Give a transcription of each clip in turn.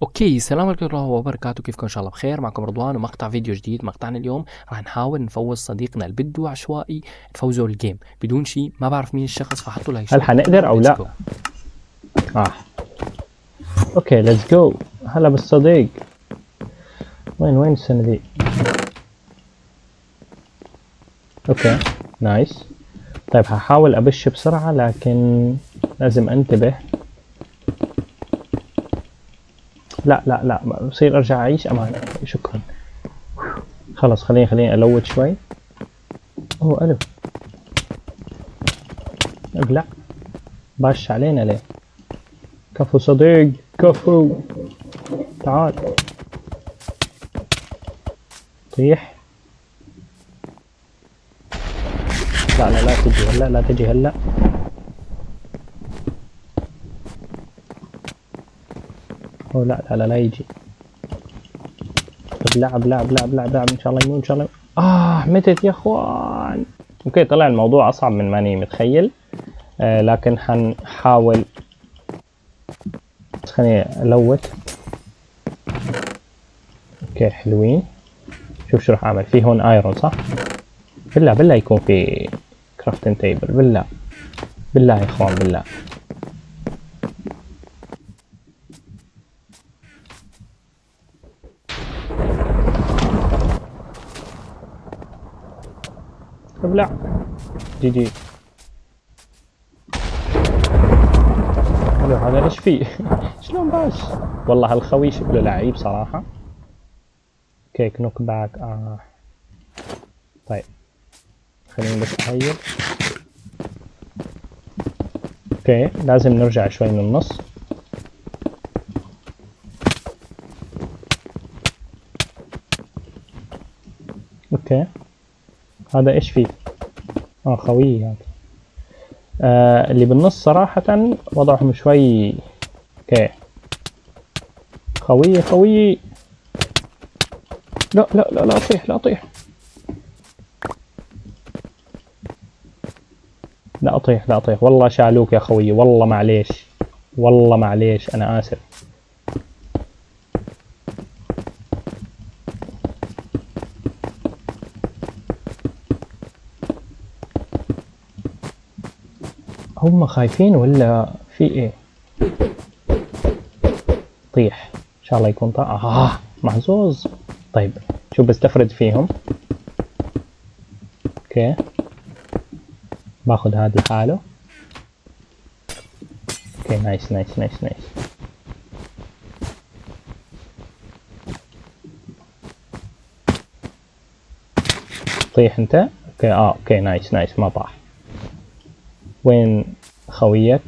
اوكي، السلام عليكم ورحمة الله وبركاته. كيفكم؟ ان شاء الله بخير. معكم رضوان ومقطع فيديو جديد. مقطعنا اليوم راح نحاول نفوز صديقنا البدو عشوائي، نفوزه الجيم بدون شيء، ما بعرف مين الشخص، فحطوا لايك. هل حنقدر او لا؟ اوكي ليتس جو. هلا بالصديق. وين الصناديق؟ اوكي نايس. طيب هحاول ابش بسرعة لكن لازم انتبه. لا بصير ارجع اعيش امان. شكرا. خلص خليني الوت شوي. اوه الو. اقلع. باش علينا ليه؟ كفو صديق كفو. تعال. طيح. لا تجي هلا، لا تجي هلا. اوه لا يجي. ابلع ان شاء الله يموت ان شاء الله. متت يا اخوان. اوكي طلع الموضوع اصعب من ماني متخيل. لكن حنحاول. خليني الوت. اوكي حلوين. شوف راح اعمل. في هون ايرون صح؟ بالله يكون في كرافتنج تيبل. بالله يا اخوان بالله. ابلع. جي حلو. هذا ايش فيه؟ شلون باش؟ والله هالخوي شكله لعيب صراحة. اوكي نوك باك. طيب خليني بس اهيل. اوكي لازم نرجع شوي من النص. اوكي هذا ايش فيه؟ خوي هذا. اللي بالنص صراحة وضعهم شوي. اوكي خوي. لا اطيح. لا اطيح والله شالوك يا خوي. والله معليش انا اسف. هم خايفين ولا في ايه؟ طيح ان شاء الله يكون محظوظ. طيب شو بستفرد فيهم. اوكي باخذ هذا لحاله. اوكي نايس. طيح انت. اوكي نايس ما طاح. وين خويك؟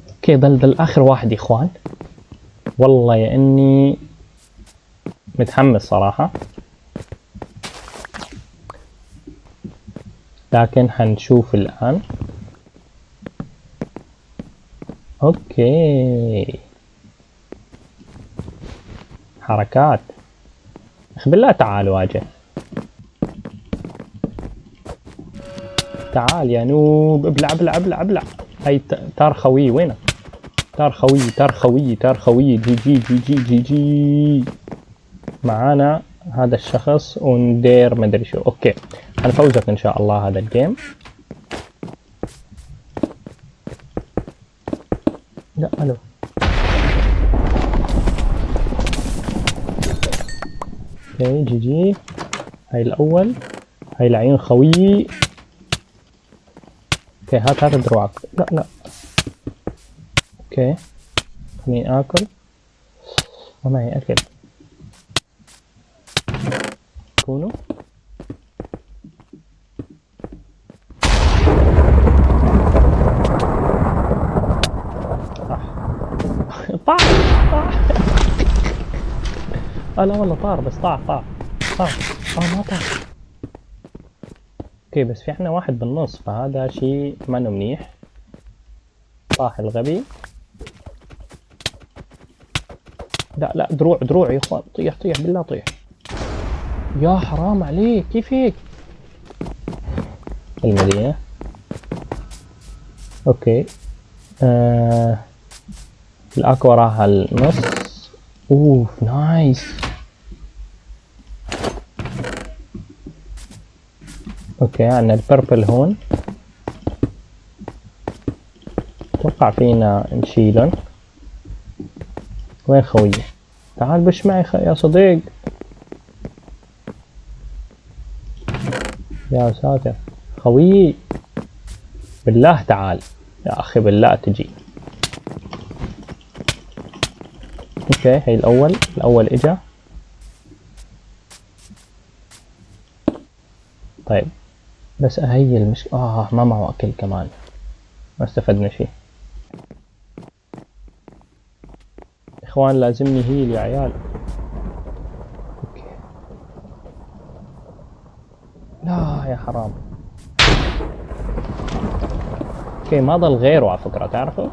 اوكي ضل اخر واحد يا اخوان. والله يا اني متحمس صراحة، لكن حنشوف الان. اوكي حركات. بالله تعال واجه. تعال يا نوب. ابلع. هاي تار خوي. وينك؟ تار خوي. جي معانا هذا الشخص وندير مدري شو. اوكي هنفوزك ان شاء الله هذا الجيم. لا الو. اوكي جي. هاي الاول. هاي العيون خوي. اوكي هات دروعك. لا اوكي خليني اكل. ما معي اكل. كونوا طاح. لا والله طار. بس طاح. ما طاح. اوكي بس في عنا واحد بالنص، فهذا شيء ما منيح. طاح الغبي. لا دروع يا اخوان. طيح بالله طيح. يا حرام عليك كيف هيك؟ المدينة. اوكي الاكوا راح على النص. اوف نايس. اوكي عندنا البربل هون، اتوقع فينا نشيلن. وين خويي؟ تعال بش معي يا صديق. يا ساتر خويي بالله تعال يا اخي بالله تجي. اوكي هي الاول اجا. طيب بس هي ما معه اكل كمان، ما استفدنا شيء. اخوان لازمني هيل يا عيال. اوكي لا يا حرام. اوكي ما ضل غيره على فكرة، تعرفوا؟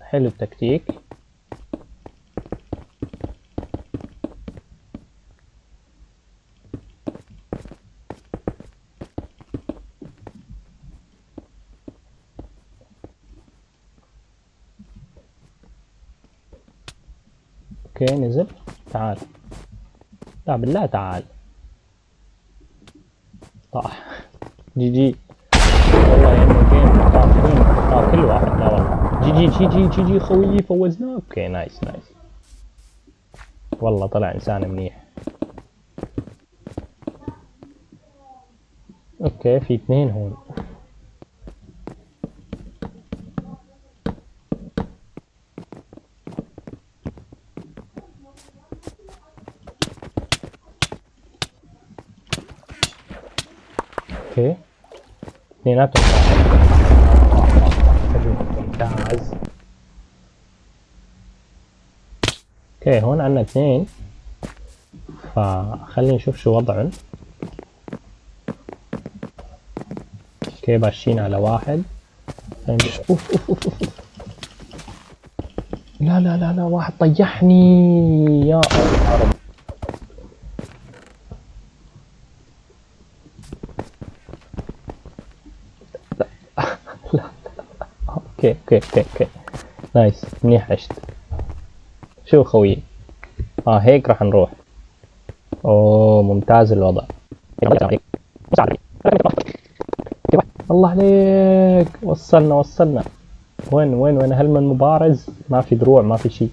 حلو التكتيك. اوكي نزل. تعال لا بالله تعال. طاح. جي جي والله يا انه جيم طاحين كل واحد. لا والله جي جي جي جي جي جي خويي فوزناه. اوكي نايس. والله طلع انسان منيح. اوكي في 2 هون. اوكي اثنيناتهم ممتاز. اوكي هون عندنا 2، فخلينا نشوف شو وضعهم. اوكي باشين على واحد. اوف لا واحد طيحني يا رب. لا اوكي نايس منيح عشت. شو خويي هيك راح نروح. اوه ممتاز الوضع. الله عليك وصلنا. وين هلمن مبارز؟ ما في دروع ما في شيء.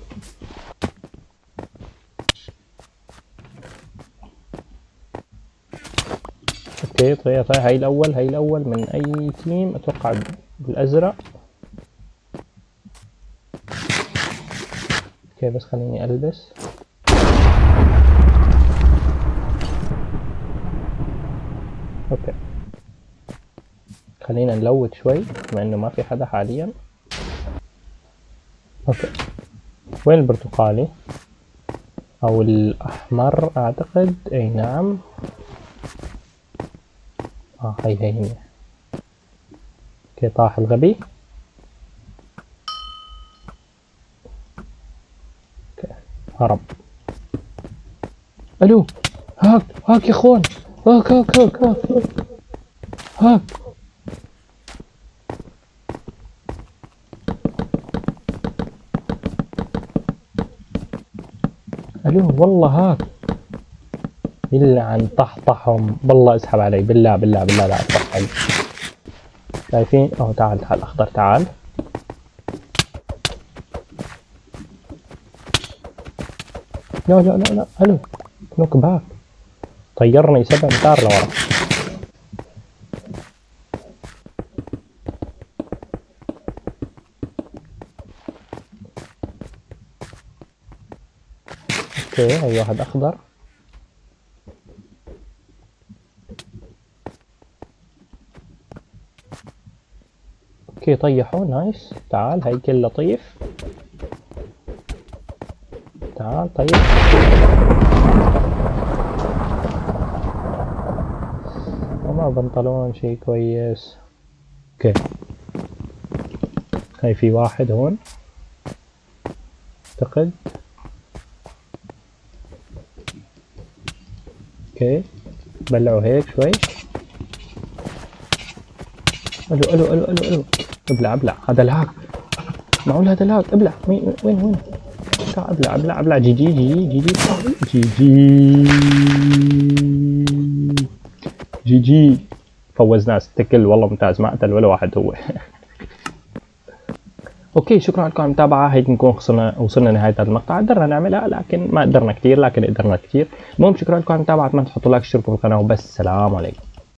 اوكي طيب هاي الاول من اي تيم؟ اتوقع بالازرق. اوكي بس خليني البس. اوكي خلينا نلوت شوي بما انه ما في حدا حاليا. اوكي وين البرتقالي او الاحمر اعتقد؟ اي نعم. هي. اوكي طاح الغبي. اوكي هرب. الو هاك يا اخوان. هاك الو والله هاك. يلعن طحطحهم. بالله اسحب علي بالله لا اطح علي. شايفين؟ تعال اخضر تعال. لا الو نوك باك. طيرني 7 امتار لورا. اوكي هي واحد اخضر. اوكي طيحوا نايس. تعال هاي كل لطيف. تعال طيب. وما بنطلون شي كويس. اوكي هاي في واحد هون اعتقد. اوكي بلعوا هيك شوي. الو ابلع هذا الهاك. معقول هذا لاج؟ ابلع. وين تعال ابلع. جي جي جي جي جي جي جي جي. فوزناه 6 كل، والله ممتاز، ما قتل ولا واحد هو. اوكي، شكرا لكم على المتابعه. هيك نكون وصلنا لنهايه هذا المقطع. قدرنا نعملها لكن ما قدرنا كثير، لكن قدرنا كثير. المهم شكرا لكم على المتابعه، اتمنى تحطوا لايك، تشتركوا بالقناه، وبس. سلام عليكم.